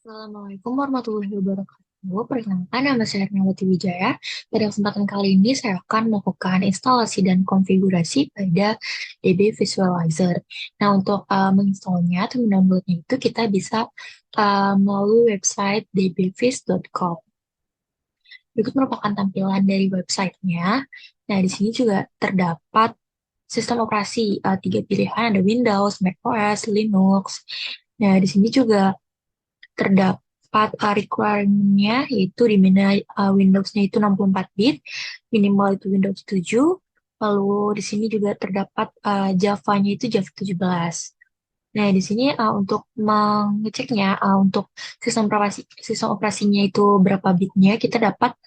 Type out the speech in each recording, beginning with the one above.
Assalamualaikum warahmatullahi wabarakatuh. Perkenalkan, nama saya Ernawati Wijaya. Pada kesempatan kali ini, saya akan melakukan instalasi dan konfigurasi pada DB Visualizer. Nah, untuk menginstalnya atau mendownloadnya itu kita bisa melalui website dbvis.com. Berikut merupakan tampilan dari websitenya. Nah, di sini juga terdapat sistem operasi, tiga pilihan, ada Windows, macOS, Linux. Nah, di sini juga terdapat requirement-nya yaitu di mana Windows-nya itu 64 bit, minimal itu Windows 7, lalu di sini juga terdapat Java-nya itu Java 17. Nah, di sini untuk mengeceknya, untuk sistem operasinya itu berapa bitnya, kita dapat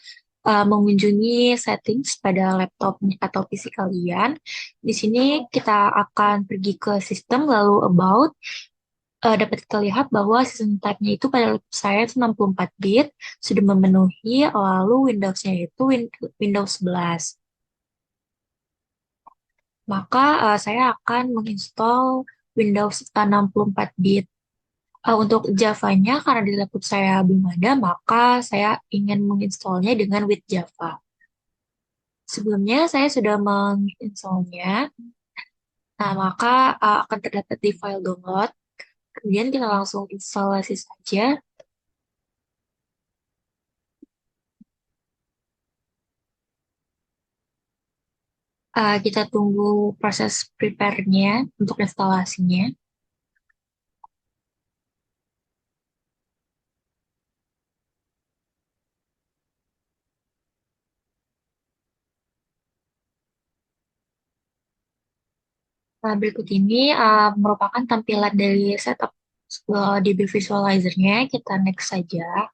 mengunjungi settings pada laptop atau PC kalian. Di sini kita akan pergi ke sistem, lalu about, dapat kita lihat bahwa season type-nya itu pada laptop saya itu 64 bit, sudah memenuhi, lalu Windows-nya itu Windows 11. Maka saya akan menginstall Windows 64 bit. Untuk Java-nya, karena di laptop saya belum ada, maka saya ingin menginstallnya dengan with Java. Sebelumnya saya sudah menginstallnya, nah maka akan terdapat di file download. Kemudian kita langsung instalasi saja. Kita tunggu proses prepare-nya untuk instalasinya. Nah, berikut ini merupakan tampilan dari setup DB Visualizer-nya. Kita next saja.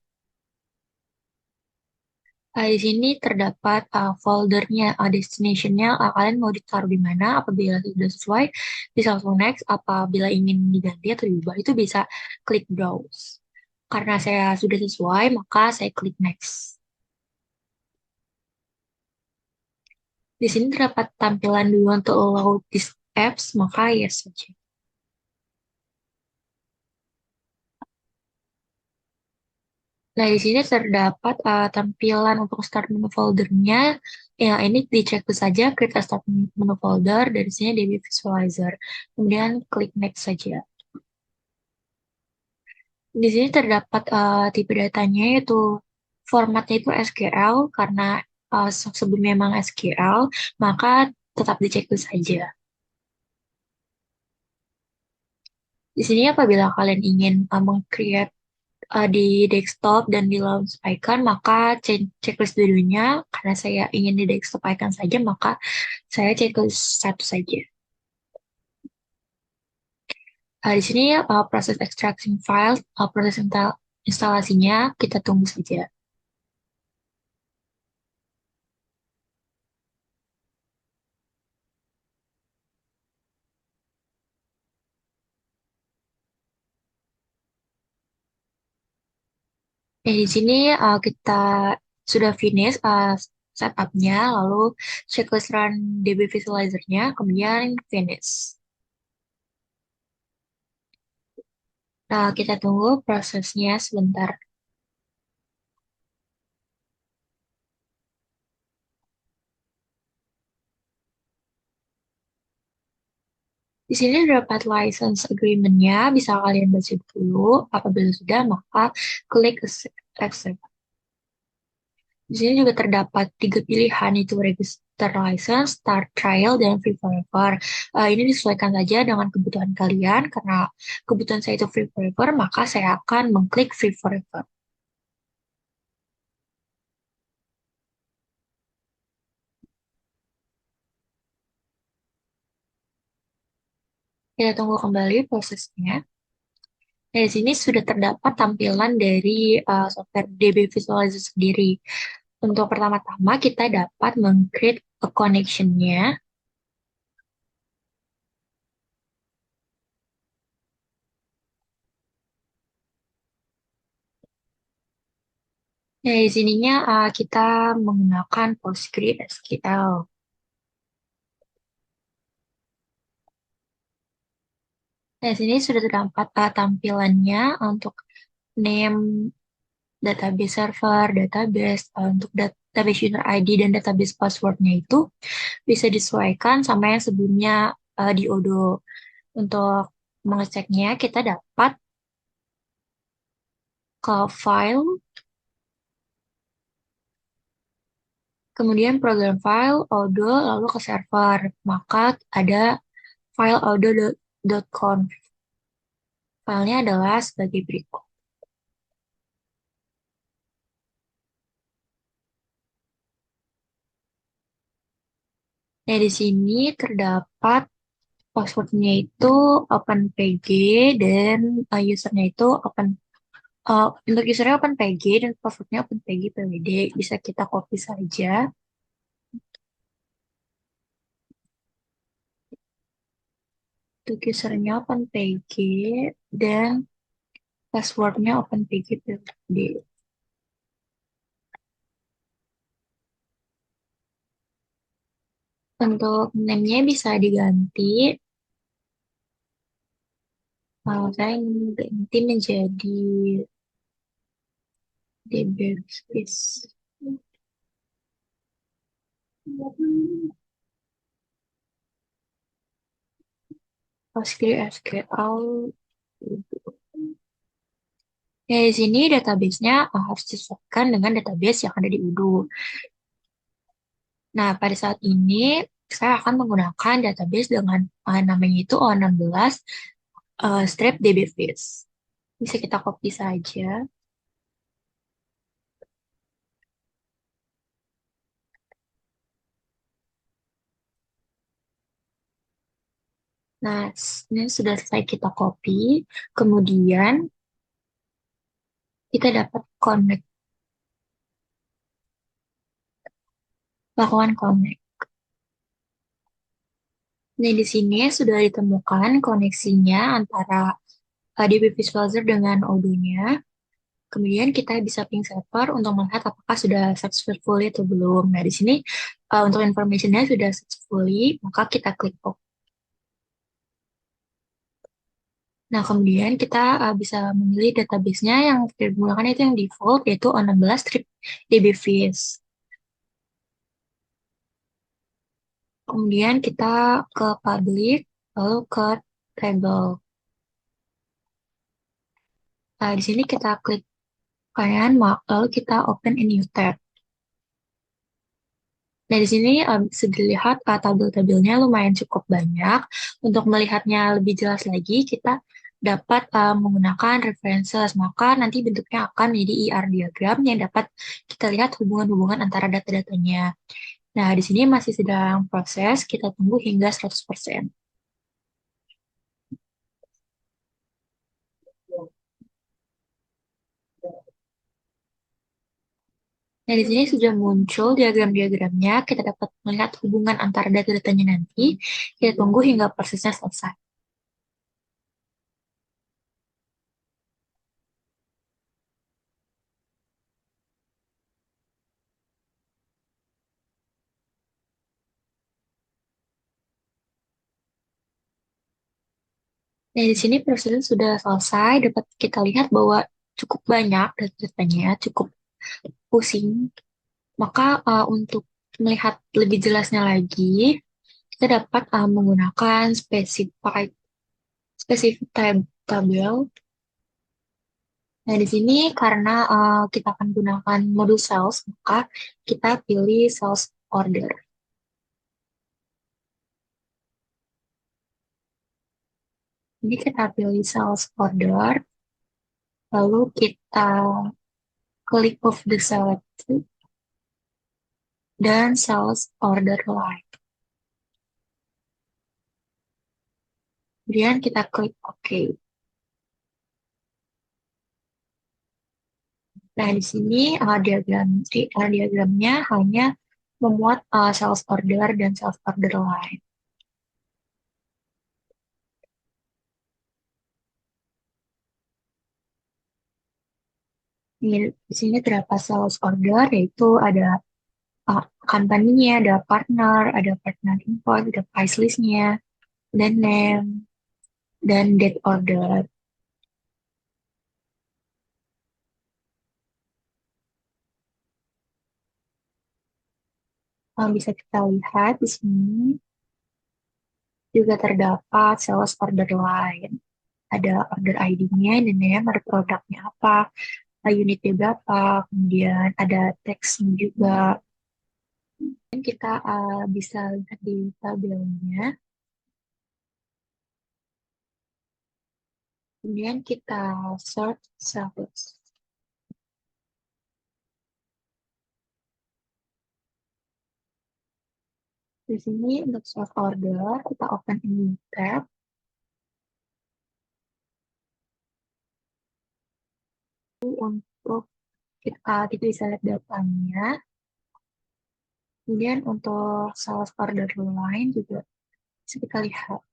Di sini terdapat foldernya, destination-nya, kalian mau ditaruh di mana. Apabila sudah sesuai, bisa langsung next. Apabila ingin diganti atau diubah, itu bisa klik browse. Karena saya sudah sesuai, maka saya klik next. Di sini terdapat tampilan do you want to allow these apps, maka yes saja. Nah, di sini terdapat tampilan untuk start menu foldernya. Ya, ini dicek saja, create a start menu folder. Dari sini DB Visualizer. Kemudian klik next saja. Di sini terdapat tipe datanya, yaitu formatnya itu SQL. Karena sebelumnya memang SQL, maka tetap dicek saja. Di sini apabila kalian ingin meng-create di desktop dan di launch icon, maka checklist dulunya. Karena saya ingin di desktop icon saja, maka saya checklist satu saja. Di sini proses extracting file, proses instalasinya kita tunggu saja. Di sini kita sudah finish setupnya, lalu checklist run DB Visualizer-nya, kemudian finish. Nah, kita tunggu prosesnya sebentar. Di sini dapat license agreement-nya, bisa kalian baca dulu. Apabila sudah, maka klik accept. Di sini juga terdapat tiga pilihan, itu register license, start trial, dan free forever. Ini disesuaikan saja dengan kebutuhan kalian, karena kebutuhan saya itu free forever, maka saya akan mengklik free forever. Kita tunggu kembali prosesnya. Nah, di sini sudah terdapat tampilan dari software DB Visualizer sendiri. Untuk pertama-tama kita dapat meng-create a connection-nya. Nah, di sininya kita menggunakan PostgreSQL. Nah, di sini sudah terdapat tampilannya untuk name database server, database, untuk database user ID dan database passwordnya itu bisa disesuaikan sama yang sebelumnya di Odoo. Untuk mengeceknya, kita dapat ke file, kemudian program file, Odoo, lalu ke server. Maka ada file odoo.conf. Filenya adalah sebagai berikut. Nah, di sini terdapat passwordnya itu OpenPG dan usernya itu untuk usernya OpenPG dan passwordnya OpenPG PWD. Bisa kita copy saja. Untuk usernya OpenPG dan passwordnya OpenPG PWD. Untuk name-nya bisa diganti. Saya ingin ganti menjadi DBSpace. PostgreSQL. Ya, di sini database-nya harus disesuaikan dengan database yang ada di Odoo. Nah, pada saat ini saya akan menggunakan database dengan namanya itu O16 strip dbfish. Bisa kita copy saja. Nah, ini sudah selesai kita copy. Kemudian kita dapat connect, lakukan connect. Nah, di sini sudah ditemukan koneksinya antara DB Visualizer dengan Odoo-nya. Kemudian kita bisa ping server untuk melihat apakah sudah successfully atau belum. Nah, di sini untuk information-nya sudah successfully, maka kita klik OK. Nah, kemudian kita bisa memilih database-nya yang kita gunakan itu yang default, yaitu O16 strip dbfish. Kemudian kita ke public, lalu ke table. Nah, di sini kita klik kanan, lalu kita open a new tab. Nah, di sini bisa dilihat tabel-tabelnya lumayan cukup banyak. Untuk melihatnya lebih jelas lagi, kita dapat menggunakan references. Maka nanti bentuknya akan menjadi ER diagram yang dapat kita lihat hubungan-hubungan antara data-datanya. Nah, di sini masih sedang proses, kita tunggu hingga 100%. Nah, di sini sudah muncul diagram-diagramnya. Kita dapat melihat hubungan antara data-datanya nanti. Kita tunggu hingga prosesnya selesai. Nah, di sini prosesnya sudah selesai. Dapat kita lihat bahwa cukup banyak data-datanya, cukup pusing. Maka untuk melihat lebih jelasnya lagi, kita dapat menggunakan specific tabel. Nah, di sini karena kita akan gunakan modul sales, maka kita pilih sales order. Jadi kita pilih sales order, lalu kita klik of the selected dan sales order line. Kemudian kita klik OK. Nah, di sini diagramnya hanya memuat sales order dan sales order line. Di sini terdapat sales order, yaitu ada company-nya, ada partner invoice, ada price list-nya, dan name, dan date order. Bisa kita lihat di sini juga terdapat sales order line. Ada order ID-nya, dan name, ada produknya apa, unitnya berapa, kemudian ada teksnya juga. Dan kita bisa lihat di tabelnya. Kemudian kita sort sales. Di sini untuk sort order, kita open ini tab. Untuk kita bisa lihat datanya. Kemudian untuk sales order line juga bisa kita lihat.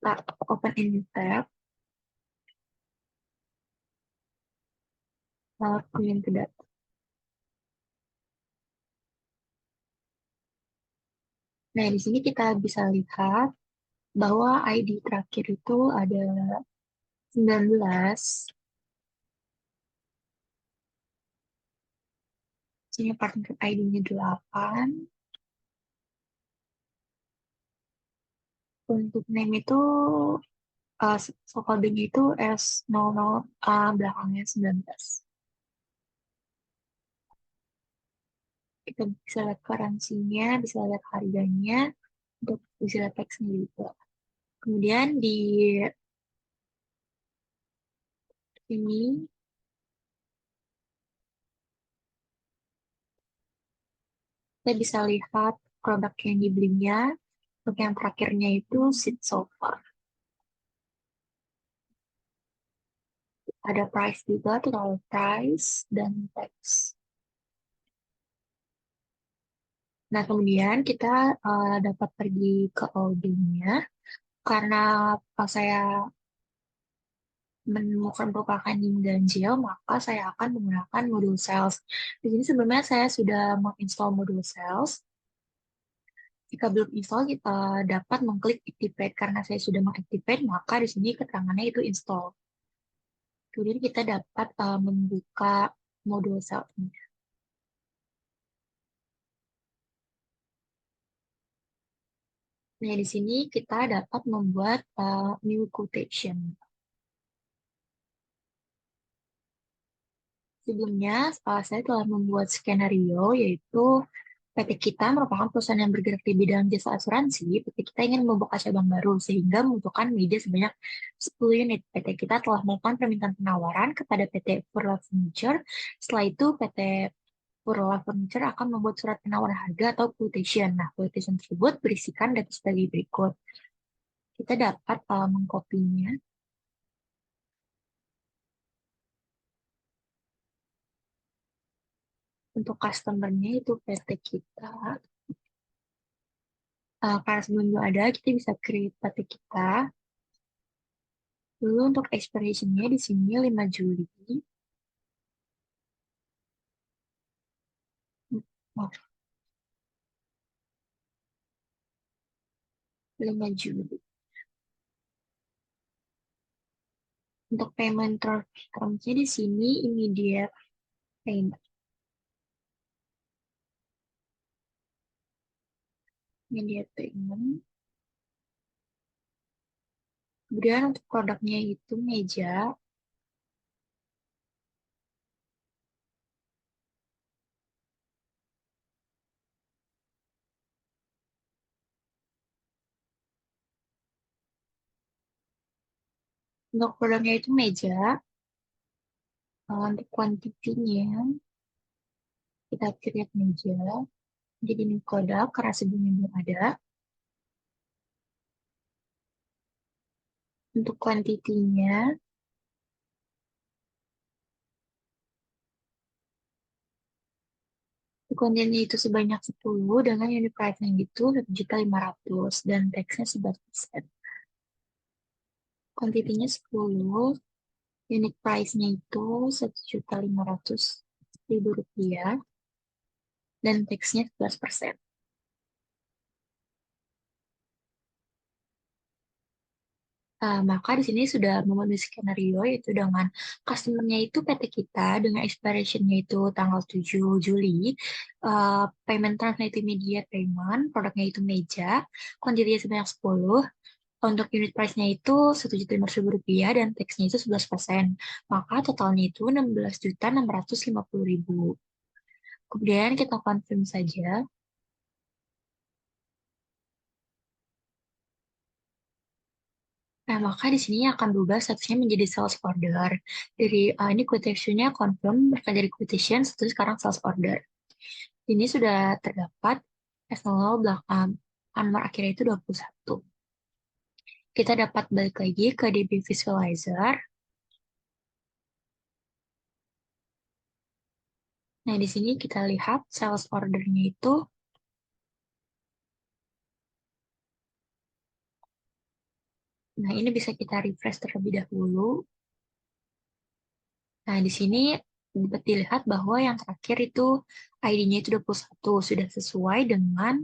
Kita open ini tab. Lalu kemudian ke data. Nah, di sini kita bisa lihat bahwa ID terakhir itu ada 19. Sini partner ID-nya 8. Untuk name itu codenya itu S00, belakangnya 19. Kita bisa lihat currency-nya, bisa lihat harganya, untuk bisa lihat teksnya juga. Kemudian di sini kita bisa lihat produk yang dibelinya. Untuk yang terakhirnya itu seat sofa. Ada price juga, total price, dan tax. Nah, kemudian kita dapat pergi ke holding-nya. Karena saya menemukan merupakan dim ganjil, maka saya akan menggunakan modul sales. Di sini sebenarnya saya sudah menginstall modul sales. Jika belum install, kita dapat mengklik activate. Karena saya sudah mengactivate, maka di sini keterangannya itu install. Kemudian kita dapat membuka modul sales. Nah, di sini kita dapat membuat new quotation. Sebelumnya, saya telah membuat skenario, yaitu PT kita merupakan perusahaan yang bergerak di bidang jasa asuransi. PT kita ingin membuka cabang baru, sehingga membutuhkan media sebanyak 10 unit. PT kita telah melakukan permintaan penawaran kepada PT Purla Furniture. Setelah itu, PT Purla Furniture akan membuat surat penawaran harga atau quotation. Nah, quotation tersebut berisikan data sebagai berikut. Kita dapat mengkopinya. Untuk customer-nya itu PT kita. Karena sebelumnya ada, kita bisa create PT kita. Lalu untuk expiration-nya di sini 5 Juli. Oh, 5 Juli. Untuk payment terms-nya di sini immediate payment. Immediate payment. Kemudian untuk produknya itu meja. Untuk produknya itu meja. Untuk kuantitinya kita create meja. Jadi ini kode karena sebelumnya belum ada. Untuk kuantitinya, kuantitinya itu sebanyak 10 dengan unit price-nya itu 1.500.000 dan tax-nya 11%. Kuantitinya 10, unit price-nya itu 1.500.000 rupiah, dan tax-nya 11%. Maka di sini sudah memenuhi skenario yaitu dengan customer-nya itu PT kita dengan expiration-nya itu tanggal 7 Juli, payment termnya itu immediate payment, produknya itu meja, kuantitinya sebanyak 10, untuk unit price-nya itu Rp1.500.000 dan tax-nya itu 11%. Maka totalnya itu 16.650.000. Kemudian kita confirm saja. Nah, maka di sini akan berubah statusnya menjadi sales order. Dari ini quotation-nya confirm berkat dari quotation, status sekarang sales order. Ini sudah terdapat S00 belakang nomor akhirnya itu 21. Kita dapat balik lagi ke DB Visualizer. Nah, di sini kita lihat sales order-nya itu. Nah, ini bisa kita refresh terlebih dahulu. Nah, di sini dapat dilihat bahwa yang terakhir itu ID-nya itu 21, sudah sesuai dengan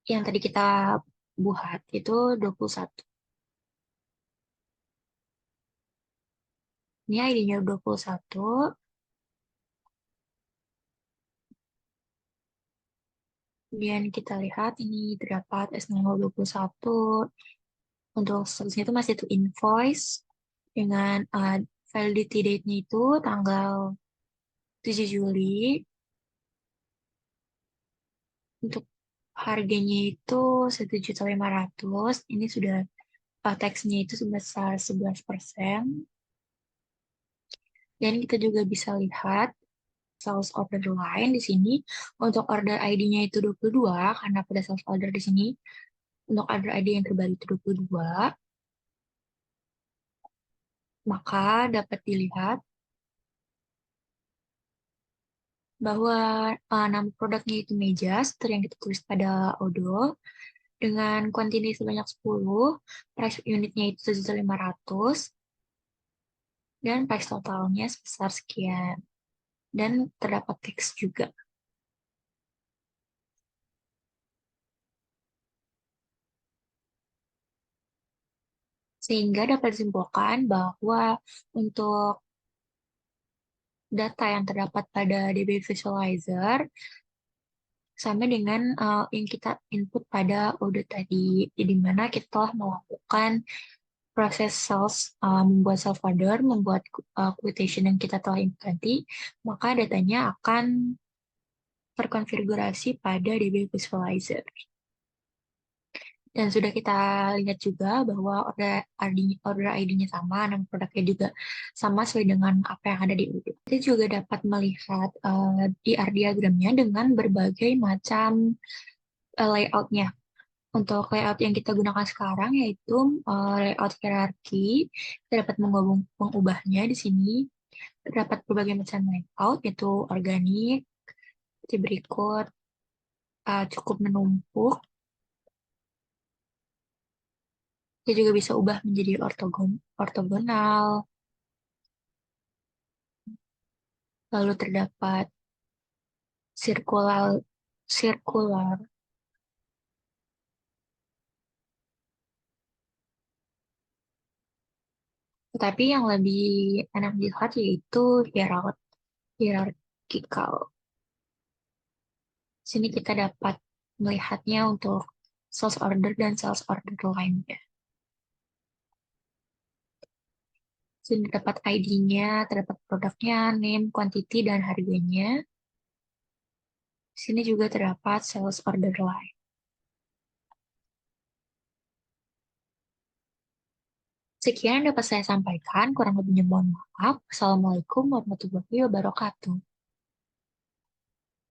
yang tadi kita buat, itu 21. Ini ID-nya 21, kemudian kita lihat ini terdapat S0021, untuk statusnya itu masih itu invoice, dengan validity date-nya itu tanggal 7 Juli, untuk harganya itu 1.500.000, ini sudah tax-nya itu sebesar 11%. Dan kita juga bisa lihat sales order lain di sini. Untuk order ID-nya itu 22, karena pada sales order di sini, untuk order ID yang terbaru itu 22, maka dapat dilihat bahwa nama produknya itu meja, seperti yang kita tulis pada Odoo, dengan kuantiti sebanyak 10, price unitnya itu 1.500.000, dan price totalnya sebesar sekian. Dan terdapat teks juga. Sehingga dapat disimpulkan bahwa untuk data yang terdapat pada DB Visualizer sama dengan yang kita input pada audit tadi, di mana kita telah melakukan proses sales, membuat self order, membuat quotation yang kita telah input tadi, maka datanya akan terkonfigurasi pada DB Visualizer. Dan sudah kita lihat juga bahwa order ID-nya sama, nama produknya juga sama sesuai dengan apa yang ada di UDIT. Kita juga dapat melihat DR diagramnya dengan berbagai macam layout-nya. Untuk layout yang kita gunakan sekarang yaitu layout hierarki, kita dapat mengubahnya di sini. Terdapat berbagai macam layout, yaitu organik, seperti berikut, cukup menumpuk. Dia juga bisa ubah menjadi ortogonal, lalu terdapat sirkular, sirkular. Tetapi yang lebih enak dilihat yaitu hierarchical. Sini kita dapat melihatnya untuk sales order dan sales order lainnya. Sini dapat ID-nya, terdapat produknya, name, quantity, dan harganya. Sini juga terdapat sales order line. Sekian yang dapat saya sampaikan, kurang lebihnya mohon maaf. Assalamualaikum warahmatullahi wabarakatuh.